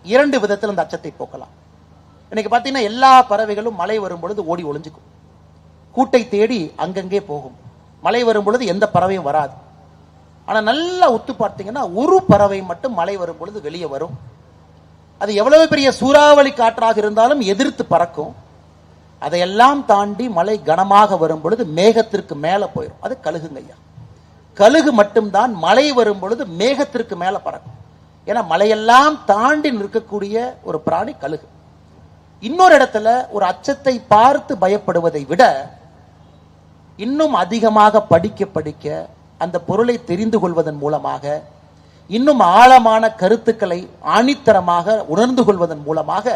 2 விதத்தில் அந்த அச்சத்தை போக்கலாம். இன்னைக்கு பார்த்தீங்கன்னா எல்லா பறவைகளும் மழை வரும் பொழுது ஓடி ஒளிஞ்சுக்கும், கூட்டை தேடி அங்கங்கே போகும். மழை வரும் பொழுது எந்த பறவையும் வராது. ஆனால் நல்லா உத்து பார்த்தீங்கன்னா ஒரு பறவை மட்டும் மழை வரும் பொழுது வெளியே வரும். அது எவ்வளவு பெரிய சூறாவளி காற்றாக இருந்தாலும் எதிர்த்து பறக்கும். அதையெல்லாம் தாண்டி மழை கனமாக வரும் பொழுது மேகத்திற்கு மேலே போயிடும். அது கழுகுங்க ஐயா. கழுகு மட்டும்தான் மழை வரும் பொழுது மேகத்திற்கு மேலே பறக்கும். ஏன்னா மழையெல்லாம் தாண்டி நிற்கக்கூடிய ஒரு பிராணி கழுகு. இன்னொரு இடத்துல ஒரு அச்சத்தை பார்த்து பயப்படுவதை விட இன்னும் அதிகமாக படிக்க படிக்க அந்த பொருளை தெரிந்து கொள்வதன் மூலமாக இன்னும் ஆழமான கருத்துக்களை ஆணித்தரமாக உணர்ந்து கொள்வதன் மூலமாக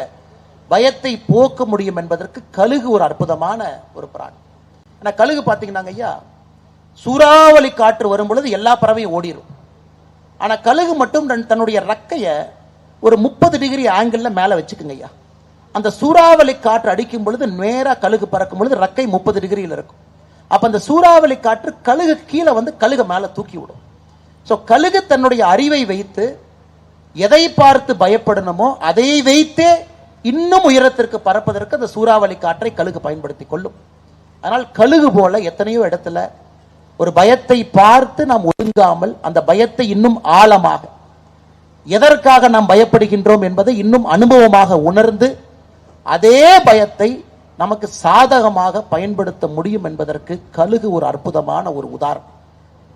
பயத்தை போக்க முடியும் என்பதற்கு கழுகு ஒரு அற்புதமான ஒரு பிராணி. ஆனா கழுகு பார்த்தீங்கன்னா ஐயா, சூறாவளி காற்று வரும் பொழுது எல்லா பறவையும் ஓடிடும். ஆனா கழுகு மட்டும் தன்னுடைய ரக்கைய ஒரு 30 டிகிரி ஆங்கிள் மேல வச்சுக்குங்க ஐயா. அந்த சூறாவளி காற்று அடிக்கும் பொழுது நேரா கழுகு பறக்கும் பொழுது ரக்கை 30 டிகிரியில் இருக்கும். அப்ப அந்த சூறாவளி காற்று கழுகு கீழே வந்து கழுகு மேல தூக்கி விடும். ஸோ கழுகு தன்னுடைய அறிவை வைத்து எதை பார்த்து பயப்படணுமோ அதை வைத்தே இன்னும் உயரத்திற்கு பறப்பதற்கு அந்த சூறாவளி காற்றை கழுகு பயன்படுத்தி கொள்ளும். ஆனால் கழுகு போல எத்தனையோ இடத்துல ஒரு பயத்தை பார்த்து நாம் ஒதுங்காமல் அந்த பயத்தை இன்னும் ஆழமாக எதற்காக நாம் பயப்படுகின்றோம் என்பதை இன்னும் அனுபவமாக உணர்ந்து அதே பயத்தை நமக்கு சாதகமாக பயன்படுத்த முடியும் என்பதற்கு கழுகு ஒரு அற்புதமான ஒரு உதாரணம்.